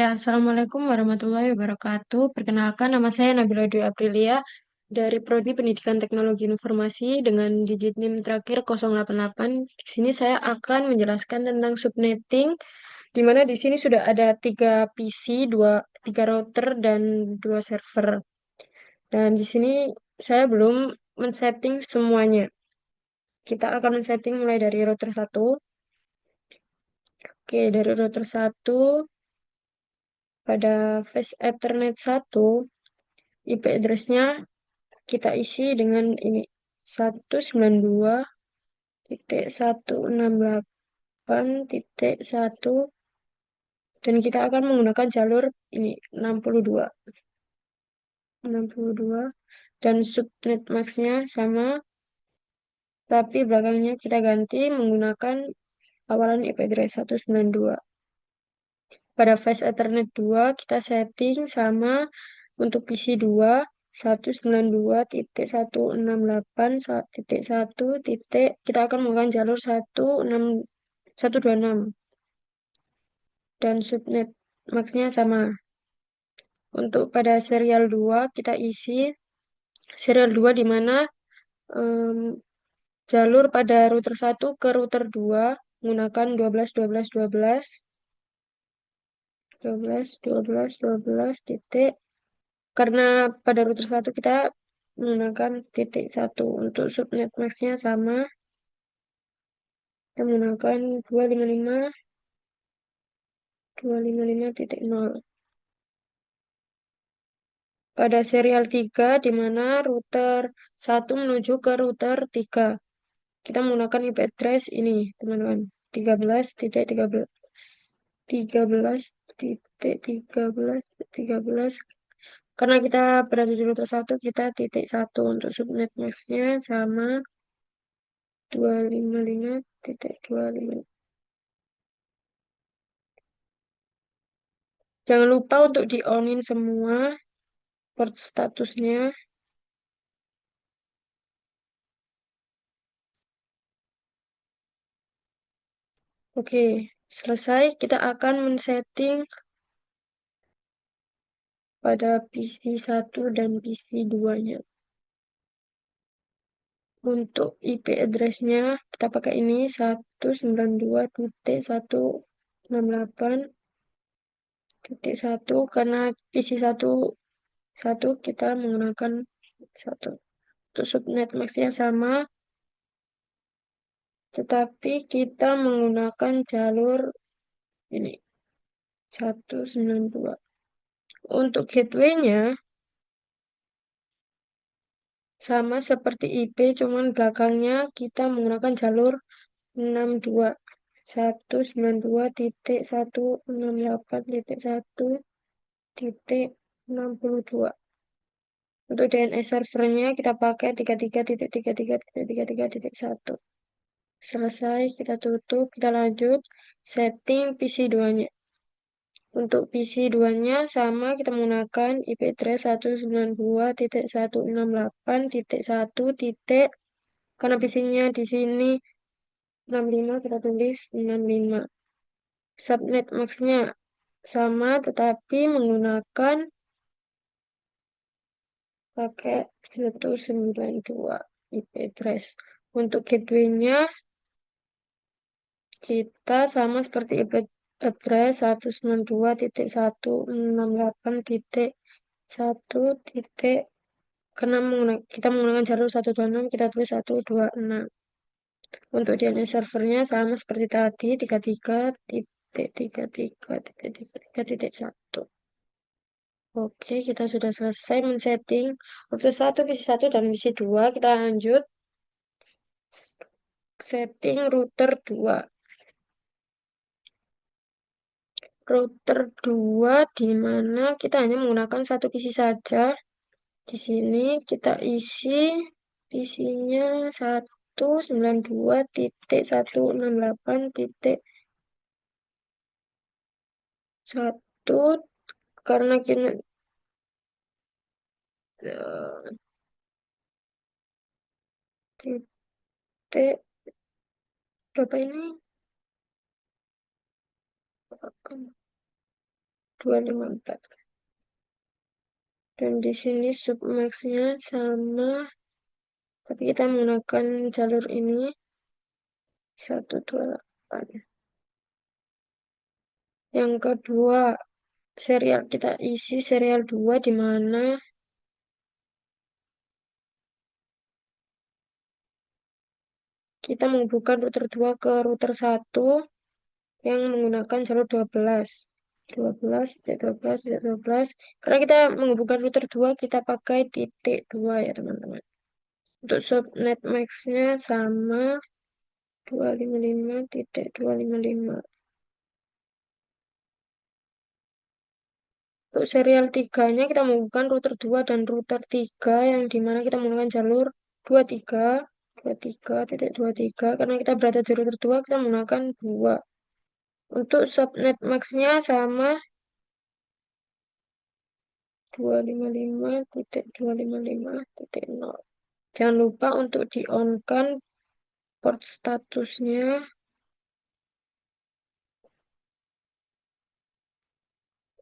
Assalamualaikum warahmatullahi wabarakatuh. Perkenalkan, nama saya Nabila Dwi Aprilia dari Prodi Pendidikan Teknologi Informasi dengan digit NIM terakhir 088. Di sini saya akan menjelaskan tentang subnetting, di mana di sini sudah ada 3 PC, tiga router, dan 2 server. Dan di sini saya belum men-setting semuanya. Kita akan men-setting mulai dari router satu. Oke, dari router satu pada face Ethernet satu. IP address-nya kita isi dengan ini 192.168.1 dan kita akan menggunakan jalur ini 62 dan subnet max-nya sama, tapi belakangnya kita ganti menggunakan awalan IP address 192. Pada face Ethernet 2 kita setting sama untuk PC 2 192.168.1 titik kita akan menggunakan jalur 126 dan subnet max-nya sama. Untuk pada serial 2 kita isi serial 2 di mana em, jalur pada router 1 ke router 2 menggunakan 12 titik. Karena pada router 1 kita menggunakan titik 1. Untuk subnet max-nya sama. Kita menggunakan 255.255.0. Pada serial 3, di mana router 1 menuju ke router 3. Kita menggunakan IP address ini, teman-teman. 13.13. 13.13. Karena kita berada di router 1, kita titik 1 untuk subnet max-nya sama 255.25. Jangan lupa untuk di-on-in semua port statusnya. Oke, selesai. Kita akan men-setting pada PC 1 dan PC 2-nya. Untuk IP address-nya, kita pakai ini 192.168.1 karena PC 1 kita menggunakan 1. Untuk subnet max-nya sama, tetapi kita menggunakan jalur ini 192. Untuk gateway-nya sama seperti IP, cuman belakangnya kita menggunakan jalur 62. 192.168.1.62. Untuk DNS servernya kita pakai 33.33.33.1. Selesai, kita tutup, kita lanjut setting PC 2-nya. Untuk PC 2-nya sama, kita menggunakan IP address 192.168.1 titik. Karena PC-nya di sini 65, kita tulis 65. Subnet max-nya sama, tetapi menggunakan pakai 192 IP address. Untuk gateway-nya kita sama seperti IP address 192.168.1 titik. Karena kita menggunakan jalur 126, kita tulis 126. Untuk DNS servernya sama seperti tadi, 33.33.33.1. Oke, kita sudah selesai men-setting router 1, PC 1, dan PC 2. Kita lanjut setting router 2. Router 2 di mana kita hanya menggunakan satu PC saja. Di sini kita isi PC-nya 192.168.1 karena kita titik berapa ini? 254. Dan di sini submaxnya sama, tapi kita menggunakan jalur ini 128. Yang kedua, serial kita isi serial 2 di mana kita menghubungkan router 2 ke router 1 yang menggunakan jalur 12. 12, titik 12, titik 12. Karena kita menghubungkan router 2, kita pakai titik 2 ya teman-teman. Untuk subnet max-nya sama 255.255. Untuk serial 3-nya kita menghubungkan router 2 dan router 3 yang dimana kita menggunakan jalur 23, 23.23 karena kita berada di router 2 kita menggunakan 2. Untuk subnet max-nya sama 255.255.0. Jangan lupa untuk di-on-kan port statusnya.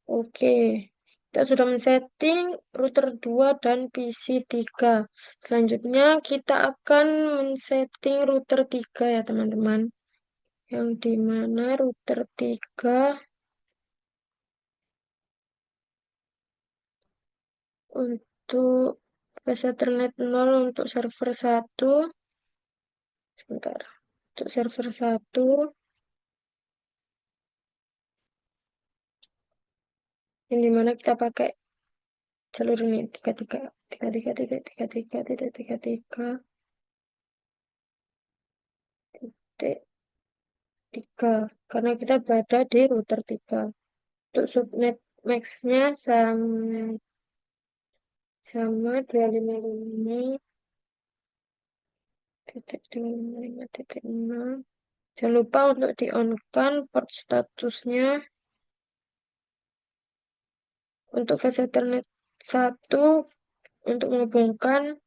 Oke, kita sudah men-setting router 2 dan PC 3. Selanjutnya kita akan men-setting router 3 ya teman-teman. Yang dimana router 3 untuk fast Ethernet 0 untuk server 1. Sebentar. Untuk server 1 yang dimana kita pakai jalur ini 33 33 titik 33 titik 33 titik 3 karena kita berada di router 3. Untuk subnet max-nya sama 255.255.6. Jangan lupa untuk di-on-kan port statusnya. Untuk fast Ethernet 1 untuk menghubungkan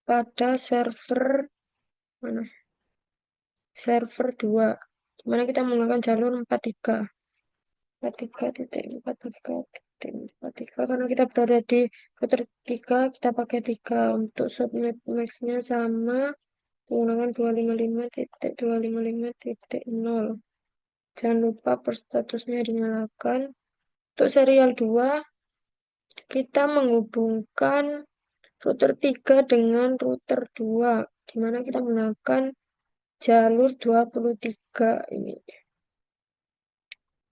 pada server mana? Server 2. Dimana kita menggunakan jalur 43. 43.43.43 karena kita berada di router 3 kita pakai 3. Untuk subnet max-nya sama menggunakan 255.255.0. Jangan lupa per statusnya dinyalakan. Untuk serial 2 kita menghubungkan router 3 dengan router 2 di mana kita menggunakan jalur 23 ini.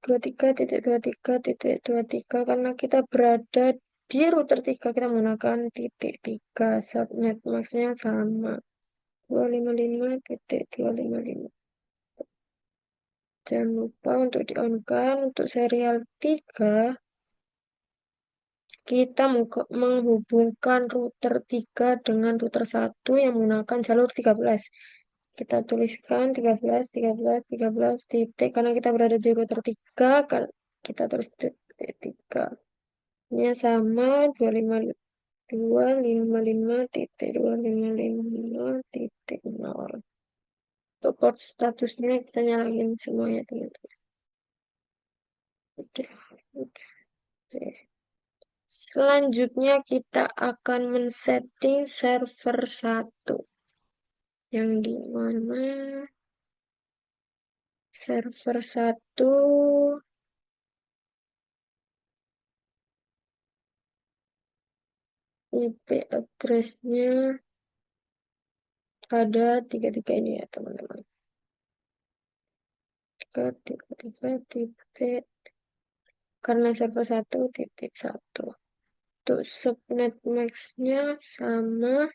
23.23.23 karena kita berada di router 3 kita menggunakan titik 3. Subnet max-nya sama 255.255. Jangan lupa untuk di-on-kan. Untuk serial 3 kita menghubungkan router 3 dengan router 1 yang menggunakan jalur 13. Kita tuliskan 13, 13, 13 titik karena kita berada di router 3 kan kita tulis titik 3. Ini sama 255.255.0. Untuk port statusnya kita nyalain semuanya teman-teman. Udah. Oke. Selanjutnya kita akan men-setting server 1. Yang dimana server 1 IP address-nya ada 33 ini ya teman-teman. 3.3.3 karena server 1.1. Untuk subnet max-nya sama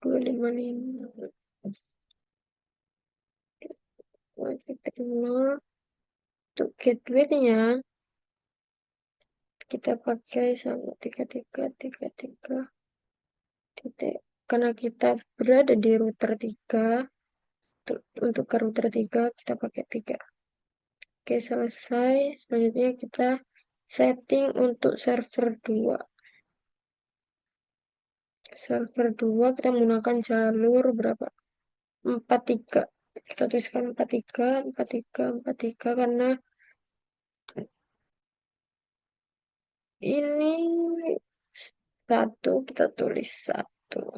255.0. Untuk gateway-nya kita pakai sama 3333 titik karena kita berada di router 3 untuk ke router 3 kita pakai 3. Oke, selesai. Selanjutnya kita setting untuk server 2. Server 2 kita menggunakan jalur berapa? 43. Kita tuliskan 43, 43, 43 karena Ini satu, kita tulis satu.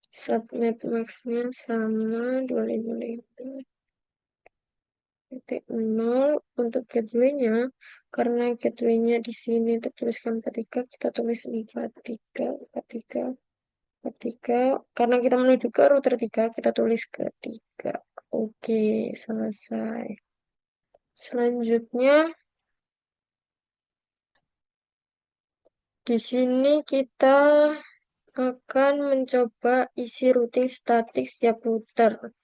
Subnet max-nya sama 255.0 untuk gateway-nya. Karena gateway-nya di sini tertuliskan 43, kita tulis 43, 43, 43. Karena kita menuju ke router 3, kita tulis ke 3. Oke, selesai. Selanjutnya, di sini kita akan mencoba isi routing statik setiap router.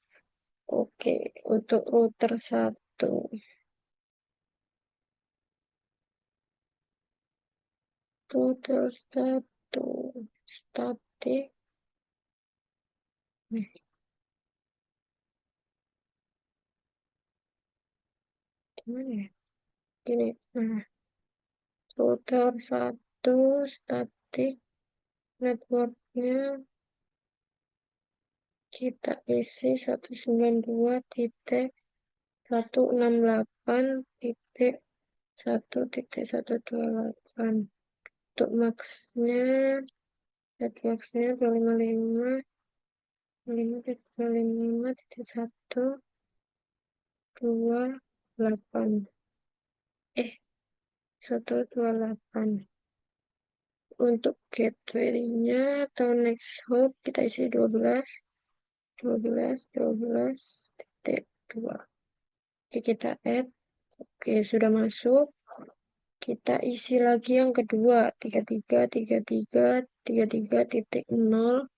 Oke, untuk router satu. Router satu. Statik. Nih, gimana ya? Gini. Nah, router satu statik. Networknya kita isi 192.168.1.128. Untuk max-nya, net max-nya 255.128. Eh, 128. Untuk gateway-nya atau next hop kita isi 12.12.12.2. Oke, kita add. Oke, sudah masuk. Kita isi lagi yang kedua, 33.33.33.0.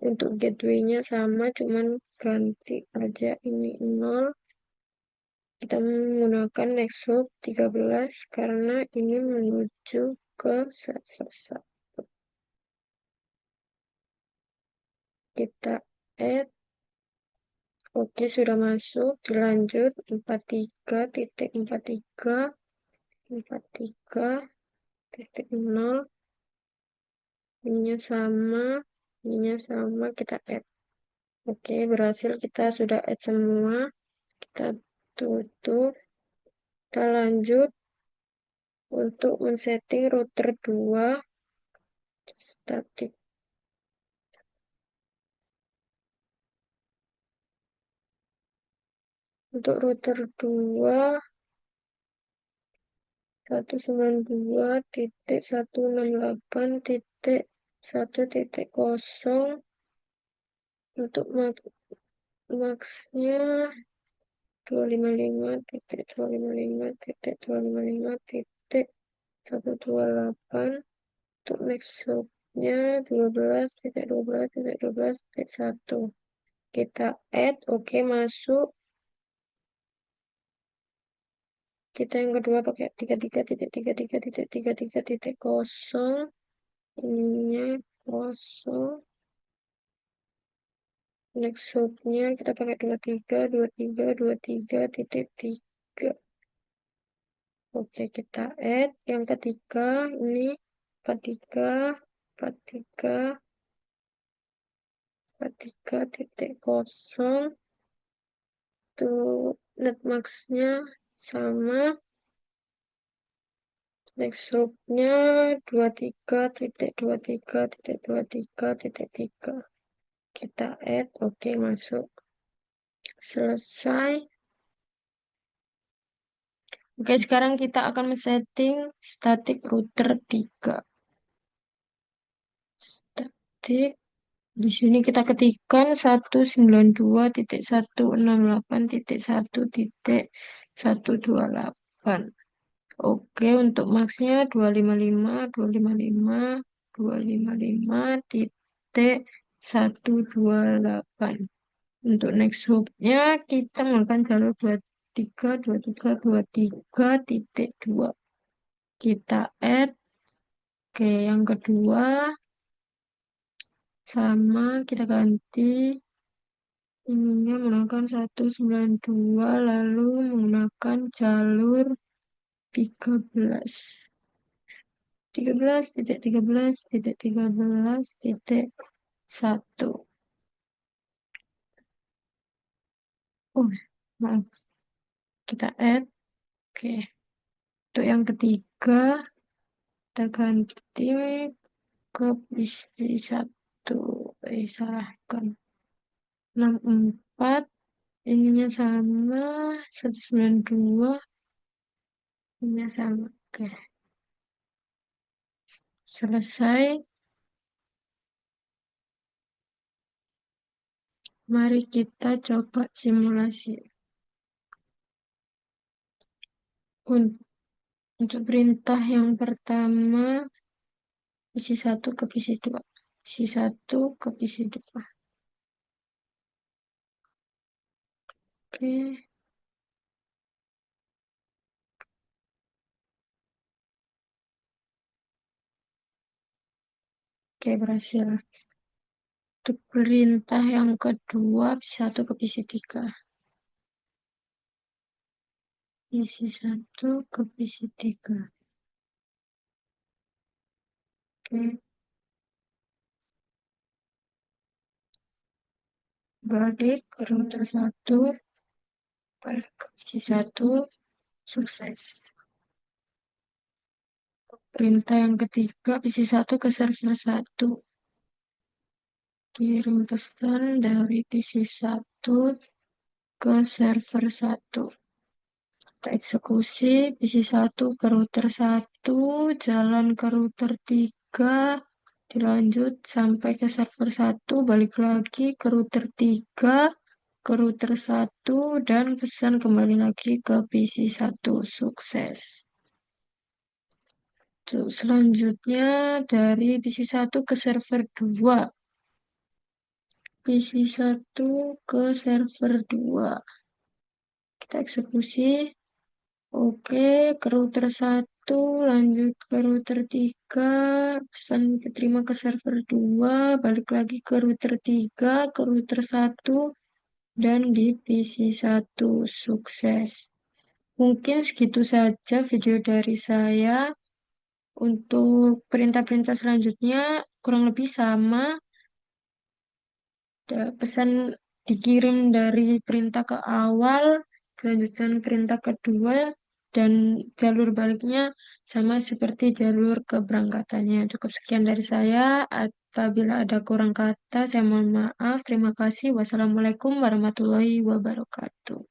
Untuk gateway-nya sama, cuman ganti aja ini 0. Kita menggunakan nextHop 13 karena ini menuju ke server 1. Kita add. Oke, sudah masuk. Dilanjut 43.43.43.0. Ininya sama, kita add. Oke, berhasil, kita sudah add semua. Kita tutup. Kita lanjut untuk men-setting router 2 statik. Untuk router 2 192.168.1.0. Untuk max-nya 255.255.255.128. Untuk next hop-nya 12.12.12.1. Kita add, oke, masuk. Kita yang kedua pakai 33.33.33.0. Ininya kosong. Next hop-nya kita pakai 23.23.23.3. Oke, kita add. Yang ketiga, ini 43, 43, 43.0. Tuh, net max-nya sama. Next hop-nya 23.23.23.3. Kita add, oke, masuk. Selesai. Oke, sekarang kita akan men-setting static router 3. Static. Di sini kita ketikkan 192.168.1.128. Oke, untuk max-nya 255.255.128. Untuk next hop-nya kita menggunakan jalur 23.23.23.2. Kita add. Oke, yang kedua sama, kita ganti ininya menggunakan 192, lalu menggunakan jalur 13. 13.13.13.1. Oh, maaf. Kita add. Oke. Untuk yang ketiga, Kita ganti ke PC 1. Salah kan. 64. Ininya sama. 192. Ininya sama. Oke. Selesai. Mari kita coba simulasi. Untuk perintah yang pertama, PC 1 ke PC 2. PC 1 ke PC 2. Oke. Oke, berhasil. Untuk perintah yang kedua, PC 1 ke PC 3. PC 1 ke PC 3. Oke. Balik ke router 1. Balik ke PC 1. Sukses. Perintah yang ketiga, PC 1 ke server 1. Kirim pesan dari PC 1 ke server 1. Kita eksekusi PC 1 ke router 1, jalan ke router 3, dilanjut sampai ke server 1, balik lagi ke router 3, ke router 1, dan pesan kembali lagi ke PC 1. Sukses. Selanjutnya dari PC 1 ke server 2. PC 1 ke server 2. Kita eksekusi. Oke, ke router 1, lanjut ke router 3, pesan diterima ke server 2, balik lagi ke router 3, ke router 1, dan di PC 1. Sukses. Mungkin segitu saja video dari saya. Untuk perintah-perintah selanjutnya kurang lebih sama. Pesan dikirim dari perintah ke awal, kelanjutan perintah kedua, dan jalur baliknya sama seperti jalur keberangkatannya. Cukup sekian dari saya. Apabila ada kurang kata, saya mohon maaf. Terima kasih. Wassalamualaikum warahmatullahi wabarakatuh.